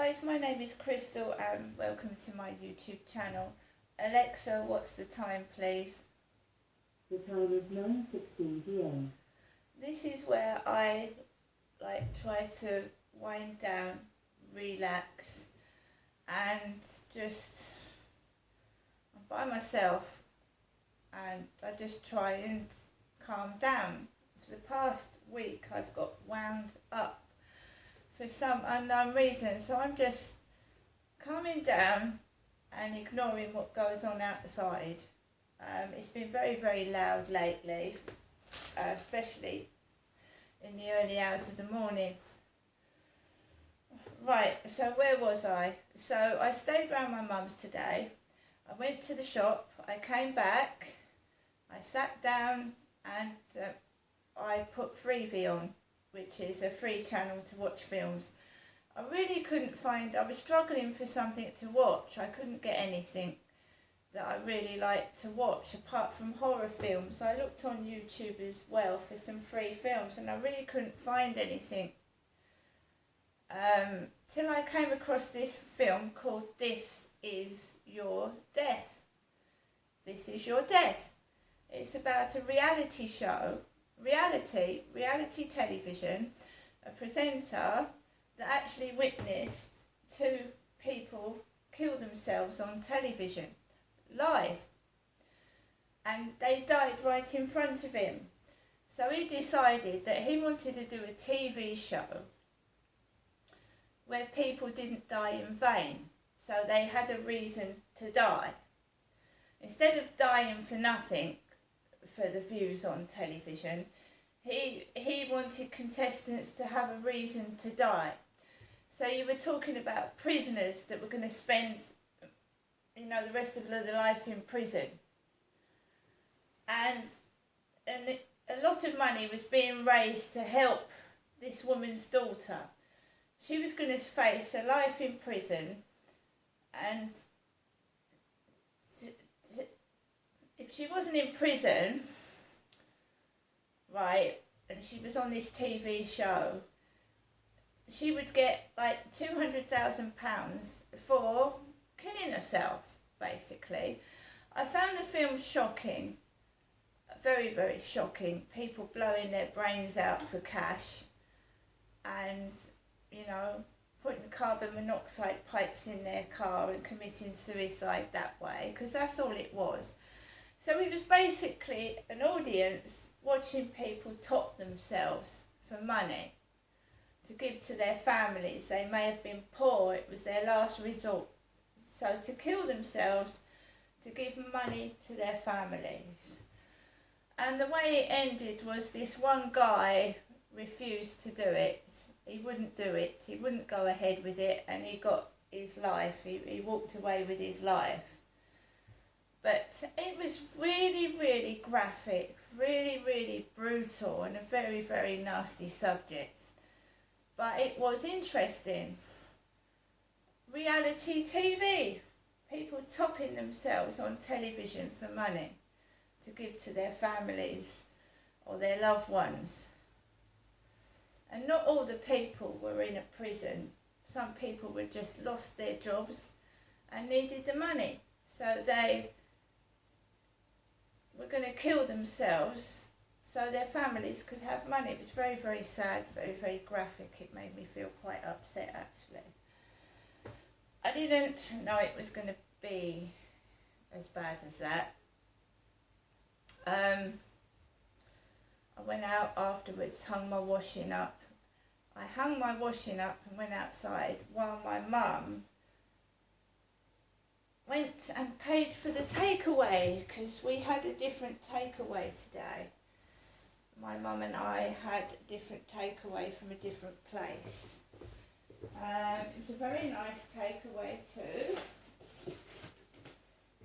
guys, my name is Crystal and welcome to my YouTube channel. Alexa, what's the time please? The time is 9:16 p.m. This is where I try to wind down, relax and just I'm by myself and I just try and calm down. For the past week I've got wound up for some unknown reason, so I'm just calming down and ignoring what goes on outside. It's been very, very loud lately, especially in the early hours of the morning. Right, so where was I? So I stayed round my mum's today. I went to the shop, I came back, I sat down and I put Freevee on, which is a free channel to watch films. I really couldn't find, I was struggling for something to watch. I couldn't get anything that I really liked to watch apart from horror films. I looked on YouTube as well for some free films and I really couldn't find anything. Till I came across this film called This Is Your Death. This Is Your Death. It's about a reality show. Reality television, a presenter that actually witnessed two people kill themselves on television, live. And they died right in front of him. So he decided that he wanted to do a TV show where people didn't die in vain. So they had a reason to die. Instead of dying for nothing, for the views on television, he wanted contestants to have a reason to die. So you were talking about prisoners that were going to spend, the rest of their life in prison, and a lot of money was being raised to help this woman's daughter. She was going to face a life in prison, and if she wasn't in prison, right, and she was on this TV show, she would get like £200,000 for killing herself, basically. I found the film shocking, very, very shocking. People blowing their brains out for cash and, putting carbon monoxide pipes in their car and committing suicide that way, because that's all it was. So it was basically an audience watching people top themselves for money to give to their families. They may have been poor, it was their last resort. So to kill themselves, to give money to their families. And the way it ended was this one guy refused to do it. He wouldn't do it, he wouldn't go ahead with it, and he got his life, he walked away with his life. But it was really, really graphic, really, really brutal and a very, very nasty subject. But it was interesting. Reality TV. People topping themselves on television for money to give to their families or their loved ones. And not all the people were in a prison. Some people were just lost their jobs and needed the money. So they were going to kill themselves so their families could have money. It was very, very sad, very, very graphic. It made me feel quite upset, actually. I didn't know it was going to be as bad as that. I went out afterwards, hung my washing up. I hung my washing up and went outside while my mum went and paid for the takeaway, because we had a different takeaway today. My mum and I had a different takeaway from a different place. It was a very nice takeaway too.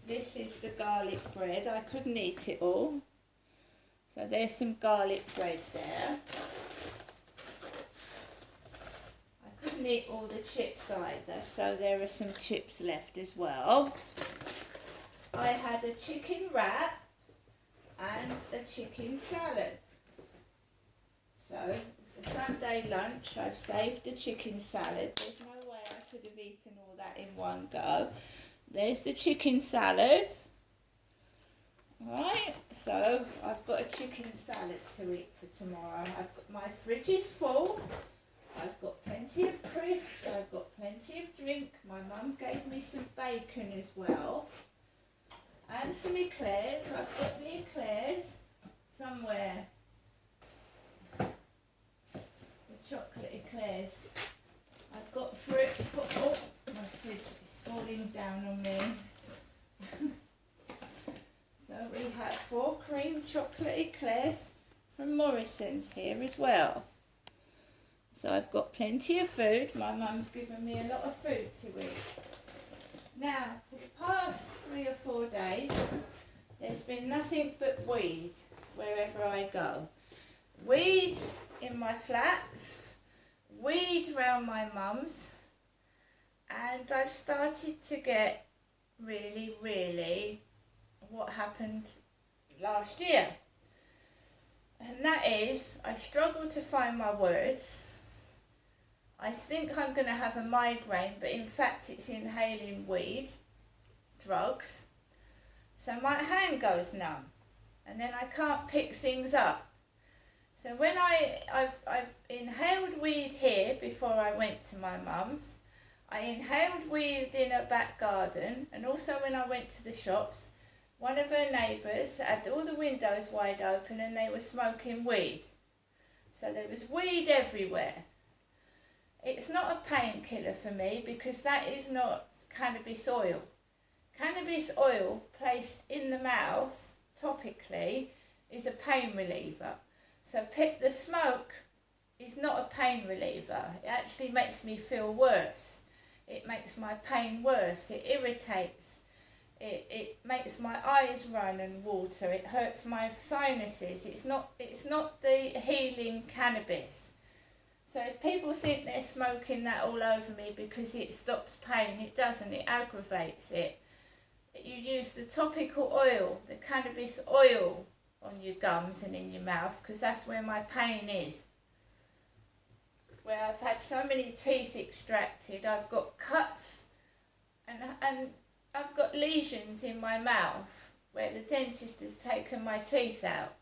This is the garlic bread. I couldn't eat it all. So there's some garlic bread there. I couldn't eat all the chips either, so there are some chips left as well. I had a chicken wrap and a chicken salad. So for Sunday lunch I've saved the chicken salad. There's no way I could have eaten all that in one go. There's the chicken salad. Right, so I've got a chicken salad to eat for tomorrow. I've got my fridge is full. I've got plenty of crisps. I've got plenty of drink. My mum gave me some bacon as well. And some eclairs. I've got the eclairs somewhere. The chocolate eclairs. I've got fruit. Oh, my fridge is falling down on me. So we have 4 cream chocolate eclairs from Morrison's here as well. So I've got plenty of food. My mum's given me a lot of food to eat. Now, for the past 3 or 4 days, there's been nothing but weed wherever I go. Weed in my flats, weed around my mum's, and I've started to get really what happened last year. And that is, I struggle to find my words. I think I'm going to have a migraine, but in fact it's inhaling weed, drugs. So my hand goes numb, and then I can't pick things up. So when I've inhaled weed here before I went to my mum's. I inhaled weed in her back garden, and also when I went to the shops, one of her neighbours had all the windows wide open and they were smoking weed. So there was weed everywhere. It's not a painkiller for me because that is not cannabis oil. Cannabis oil placed in the mouth topically is a pain reliever. So the smoke is not a pain reliever. It actually makes me feel worse. It makes my pain worse. It irritates. It makes my eyes run and water. It hurts my sinuses. It's not the healing cannabis. So if people think they're smoking that all over me because it stops pain, it doesn't. It aggravates it. You use the topical oil, the cannabis oil on your gums and in your mouth because that's where my pain is. Where I've had so many teeth extracted, I've got cuts and I've got lesions in my mouth where the dentist has taken my teeth out,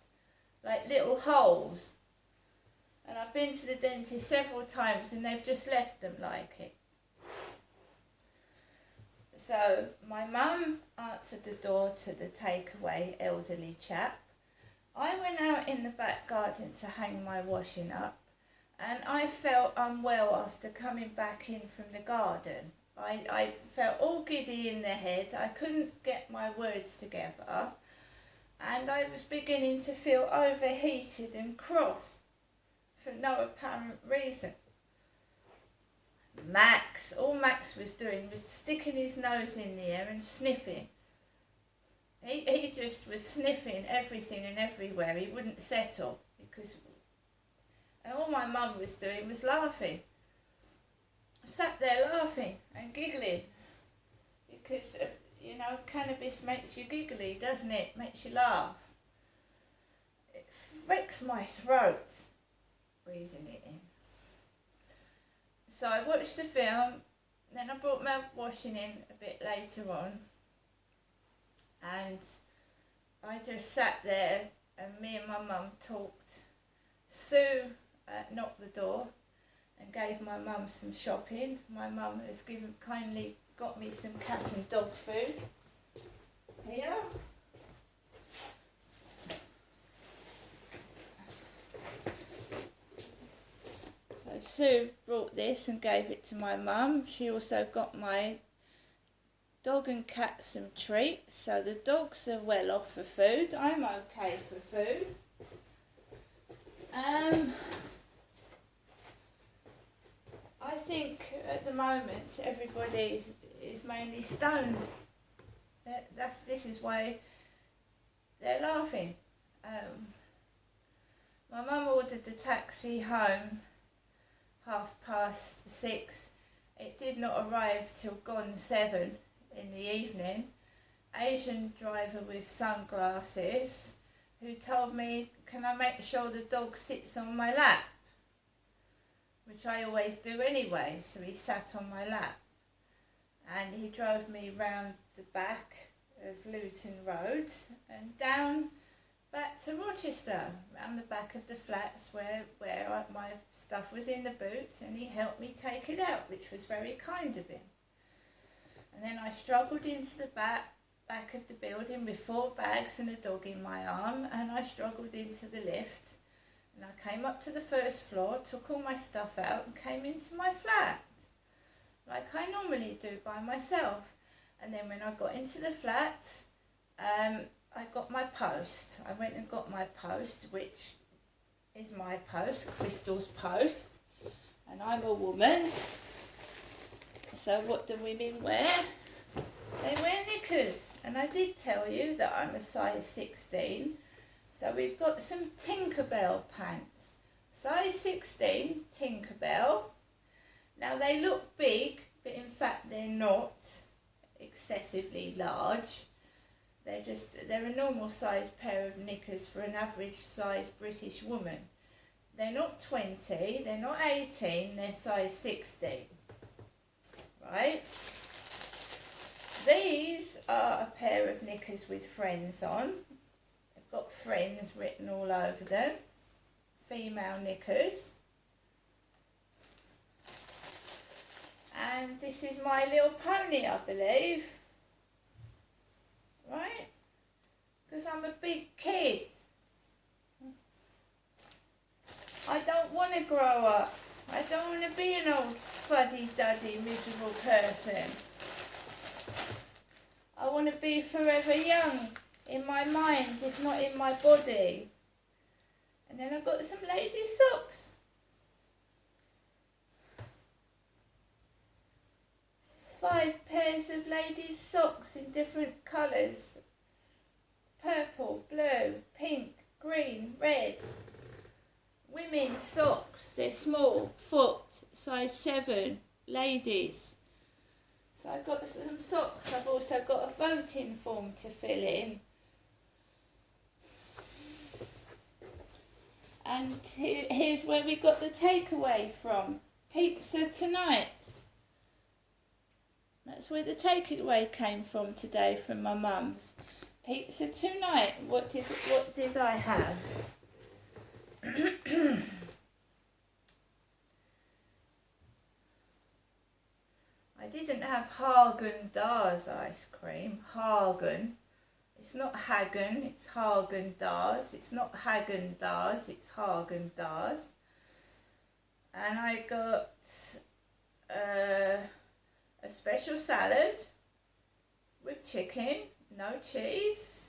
like little holes. And I've been to the dentist several times and they've just left them like it. So my mum answered the door to the takeaway elderly chap. I went out in the back garden to hang my washing up, and I felt unwell after coming back in from the garden. I felt all giddy in the head. I couldn't get my words together, and I was beginning to feel overheated and cross for no apparent reason. All Max was doing was sticking his nose in the air and sniffing. He just was sniffing everything and everywhere. He wouldn't settle because all my mum was doing was laughing. I sat there laughing and giggling because, cannabis makes you giggly, doesn't it? Makes you laugh. It wrecks my throat breathing it in. So I watched the film, then I brought my washing in a bit later on, and I just sat there and me and my mum talked. Sue knocked the door and gave my mum some shopping. My mum has kindly got me some cat and dog food. Here. So Sue brought this and gave it to my mum. She also got my dog and cat some treats. So the dogs are well off for food. I'm okay for food. I think at the moment everybody is mainly stoned. This is why they're laughing. My mum ordered the taxi home 6:30. It did not arrive till 7:00 in the evening. Asian driver with sunglasses who told me, can I make sure the dog sits on my lap? Which I always do anyway, so he sat on my lap. and he drove me round the back of Luton Road and down back to Rochester, round the back of the flats where my stuff was in the boot, and he helped me take it out, which was very kind of him. And then I struggled into the back of the building with 4 bags and a dog in my arm, and I struggled into the lift, and I came up to the first floor, took all my stuff out and came into my flat, like I normally do by myself. And then when I got into the flat, I got my post. I went and got my post, which is my post, Crystal's post, and I'm a woman. So what do women wear? They wear knickers, and I did tell you that I'm a size 16. So we've got some Tinkerbell pants, size 16 Tinkerbell. Now they look big, but in fact they're not excessively large. They're a normal size pair of knickers for an average size British woman. They're not 20, they're not 18, they're size 16. Right? These are a pair of knickers with Friends on. They've got Friends written all over them. Female knickers. And this is My Little Pony, I believe. Right? Because I'm a big kid. I don't want to grow up. I don't want to be an old fuddy-duddy miserable person. I want to be forever young in my mind, if not in my body. And then I've got some ladies' socks. 5 pairs of ladies' socks in different colours. Purple, blue, pink, green, red. Women's socks, they're small, foot, size 7, ladies. So I've got some socks. I've also got a voting form to fill in. And here's where we got the takeaway from. Pizza tonight. That's where the takeaway came from today from my mum's. Pizza tonight. What did I have? I didn't have Haagen-Dazs ice cream. Haagen. It's not Hagen, it's Haagen-Dazs. It's not Hagen-Dazs, it's Haagen-Dazs. And I got a special salad with chicken, no cheese.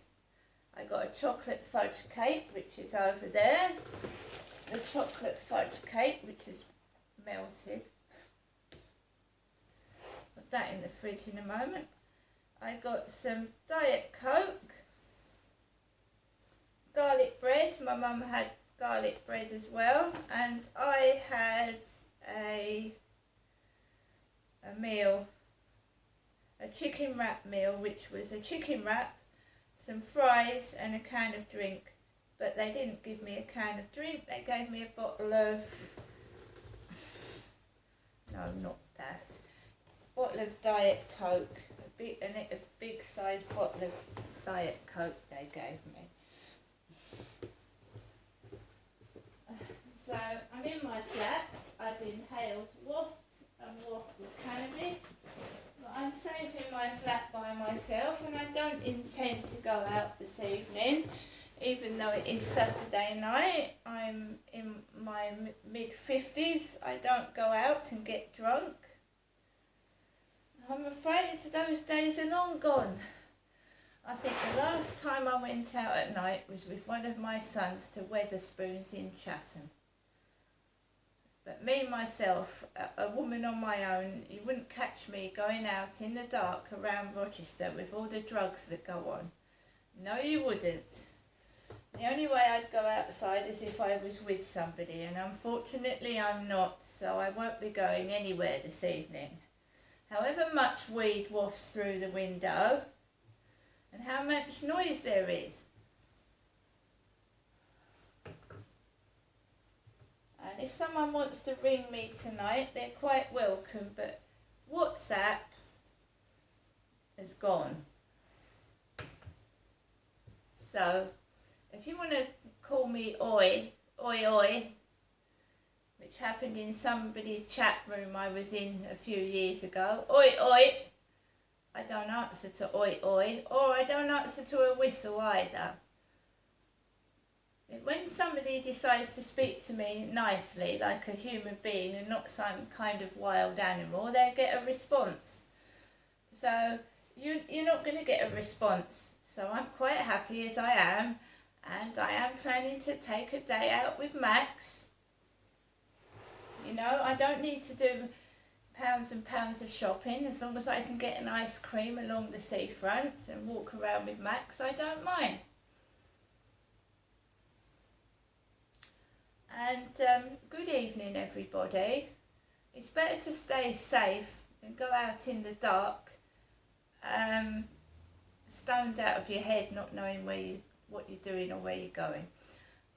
I got a chocolate fudge cake, which is over there. The chocolate fudge cake, which is melted. Put that in the fridge in a moment. I got some Diet Coke, garlic bread. My mum had garlic bread as well, and I had a meal, a chicken wrap meal, which was a chicken wrap, some fries and a can of drink. But they didn't give me a can of drink, they gave me a bottle of, no, not that, bottle of Diet Coke, a big size bottle of Diet Coke they gave me. So I'm in my flat, I've inhaled waft and waft of cannabis. I'm safe in my flat by myself, and I don't intend to go out this evening, even though it is Saturday night. I'm in my mid-50s, I don't go out and get drunk. I'm afraid those days are long gone. I think the last time I went out at night was with one of my sons to Weatherspoons in Chatham. But me, myself, a woman on my own, you wouldn't catch me going out in the dark around Rochester with all the drugs that go on. No, you wouldn't. The only way I'd go outside is if I was with somebody, and unfortunately I'm not, so I won't be going anywhere this evening. However much weed wafts through the window, and how much noise there is. And if someone wants to ring me tonight, they're quite welcome, but WhatsApp has gone. So if you want to call me oi, oi oi, which happened in somebody's chat room I was in a few years ago, oi oi, I don't answer to oi oi, or I don't answer to a whistle either. When somebody decides to speak to me nicely, like a human being and not some kind of wild animal, they get a response. So you're not going to get a response. So I'm quite happy as I am, and I am planning to take a day out with Max. You know, I don't need to do pounds and pounds of shopping. As long as I can get an ice cream along the seafront and walk around with Max, I don't mind. And good evening, everybody. It's better to stay safe than go out in the dark, stoned out of your head, not knowing what you're doing or where you're going.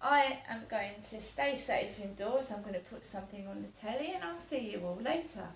I am going to stay safe indoors. I'm going to put something on the telly, and I'll see you all later.